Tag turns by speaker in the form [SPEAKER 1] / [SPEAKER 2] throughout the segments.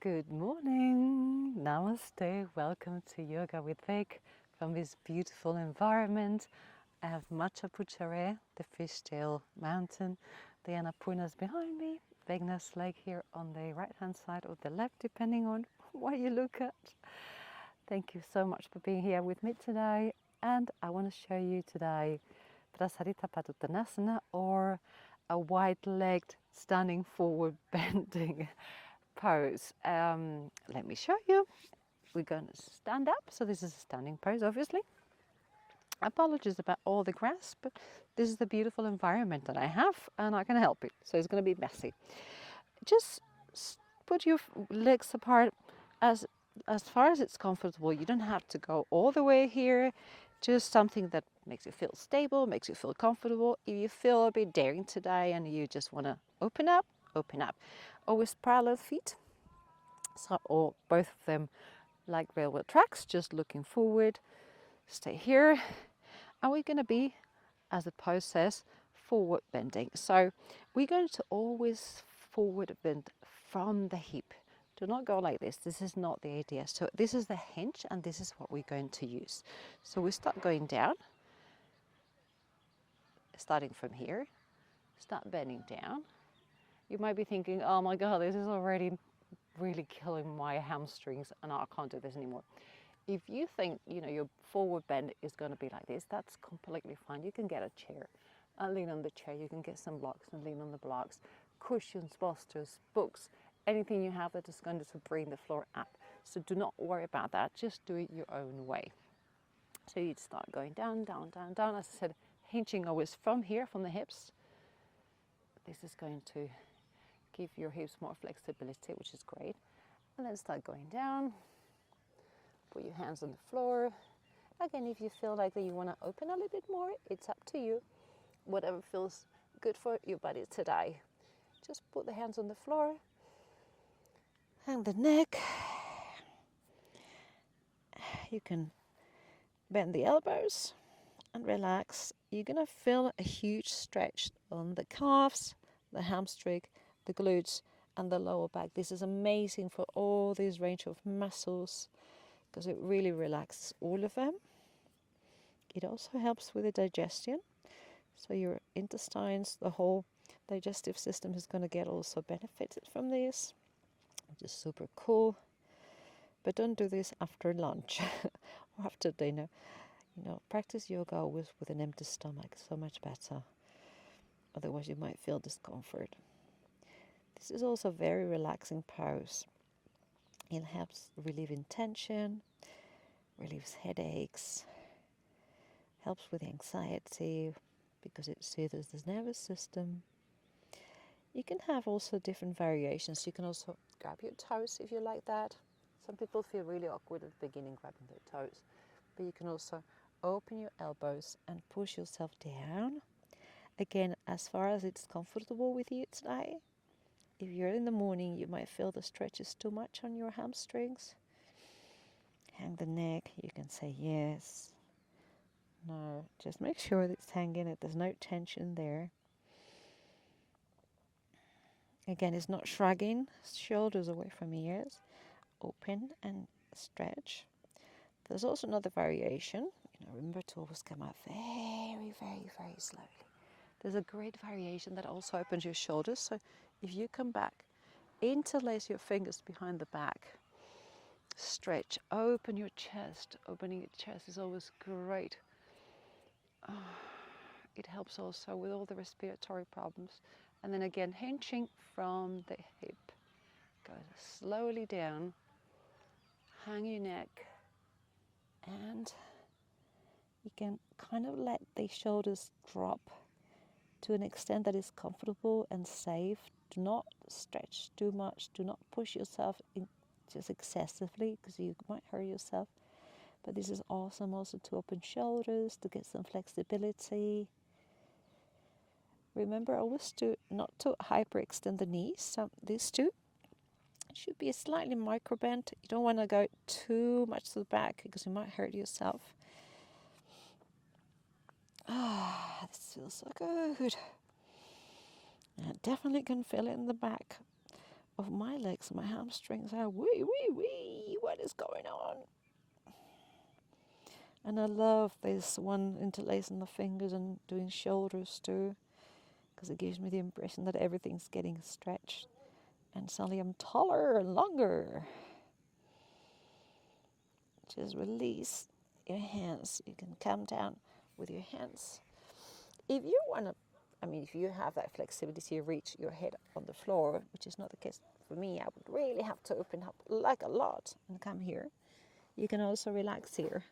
[SPEAKER 1] Good morning, namaste, welcome to Yoga with Vik from this beautiful environment. I have Macha Puchare, the fishtail mountain, the Annapurna's behind me, Vegna's lake here on the right hand side or the left, depending on what you look at. Thank you so much for being here with me today, and I want to show you today Prasarita padottanasana, or a wide-legged standing forward bending pose. Let me show you. We're going to stand up. So this is a standing pose, obviously. Apologies about all the grass, but this is the beautiful environment that I have and I can help it. So it's going to be messy. Just put your legs apart as far as it's comfortable. You don't have to go all the way here. Just something that makes you feel stable, makes you feel comfortable. If you feel a bit daring today and you just want to open up, open up. Always parallel feet. So, or both of them like railway tracks, just looking forward. Stay here. And we're going to be, as the pose says, forward bending. So we're going to always forward bend from the hip. Do not go like this. This is not the idea. So this is the hinge and this is what we're going to use. So we start going down, starting from here. Start bending down. You might be thinking, oh my God, this is already really killing my hamstrings and I can't do this anymore. If you think, your forward bend is going to be like this, that's completely fine. You can get a chair and lean on the chair. You can get some blocks and lean on the blocks, cushions, bolsters, books, anything you have that is going to bring the floor up. So do not worry about that. Just do it your own way. So you'd start going down, down, down, down. As I said, hinging always from here, from the hips. This is going to give your hips more flexibility, which is great. And then start going down. Put your hands on the floor. Again, if you feel like that you want to open a little bit more, it's up to you. Whatever feels good for your body today. Just put the hands on the floor. Hang the neck. You can bend the elbows and relax. You're going to feel a huge stretch on the calves, the hamstring, the glutes, and the lower back. This is amazing for all this range of muscles because it really relaxes all of them. It also helps with the digestion. So your intestines, the whole digestive system is going to get also benefited from this, which is super cool. But don't do this after lunch or after dinner. Practice yoga always with an empty stomach, so much better. Otherwise you might feel discomfort. This is also a very relaxing pose. It helps relieving tension, relieves headaches, helps with anxiety because it soothes the nervous system. You can have also different variations. You can also grab your toes if you like that. Some people feel really awkward at the beginning grabbing their toes, but you can also open your elbows and push yourself down. Again, as far as it's comfortable with you today. If you're in the morning, you might feel the stretch is too much on your hamstrings. Hang the neck. You can say yes. No. Just make sure that it's hanging, that there's no tension there. Again, it's not shrugging. Shoulders away from ears. Open and stretch. There's also another variation. Remember to always come out very, very, very slowly. There's a great variation that also opens your shoulders. So if you come back, interlace your fingers behind the back, stretch, open your chest. Opening your chest is always great. It helps also with all the respiratory problems. And then again, hinging from the hip. Go slowly down, hang your neck, and you can kind of let the shoulders drop to an extent that is comfortable and safe. Do not stretch too much. Do not push yourself in just excessively because you might hurt yourself. But this is awesome also to open shoulders, to get some flexibility. Remember always not to hyperextend the knees. So these two should be a slightly micro bend. You don't want to go too much to the back because you might hurt yourself. This feels so good. I definitely can feel it in the back. of my legs, my hamstrings are wee, wee, wee. What is going on? And I love this one interlacing the fingers and doing shoulders too, because it gives me the impression that everything's getting stretched. And suddenly I'm taller and longer. Just release your hands. You can come down with your hands. If you want to, if you have that flexibility to reach your head on the floor, which is not the case for me, I would really have to open up like a lot and come here. You can also relax here,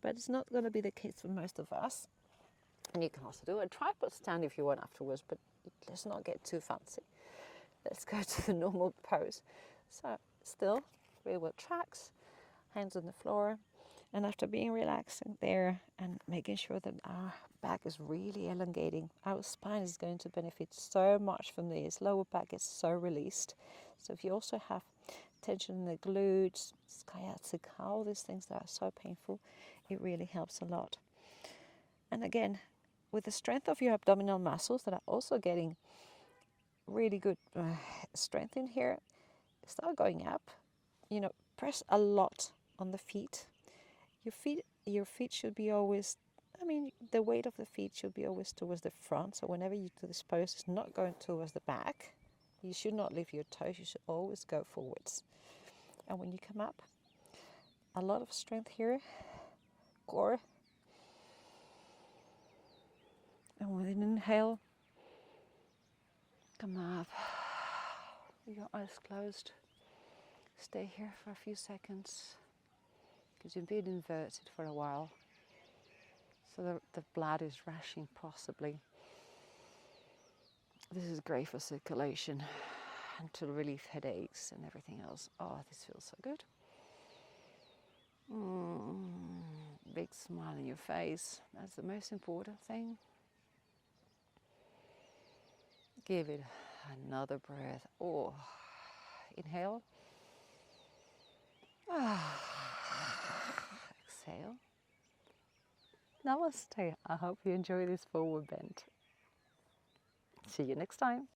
[SPEAKER 1] but it's not going to be the case for most of us. And you can also do a tripod stand if you want afterwards, but let's not get too fancy. Let's go to the normal pose. So still, rear wheel tracks, hands on the floor. And after being relaxing there and making sure that our back is really elongating, our spine is going to benefit so much from this. Lower back is so released. So if you also have tension in the glutes, sciatica, all these things that are so painful, it really helps a lot. And again, with the strength of your abdominal muscles that are also getting really good strength in here, start going up. Press a lot on the feet. Your feet should be always, the weight of the feet should be always towards the front. So whenever you do this pose, it's not going towards the back. You should not leave your toes. You should always go forwards. And when you come up, a lot of strength here, core. And with an inhale, come up with your eyes closed. Stay here for a few seconds because you've been inverted for a while. So the blood is rushing possibly. This is great for circulation and to relieve headaches and everything else. Oh, this feels so good. Big smile on your face. That's the most important thing. Give it another breath. Oh, inhale. Exhale. Namaste. I hope you enjoy this forward bend. See you next time.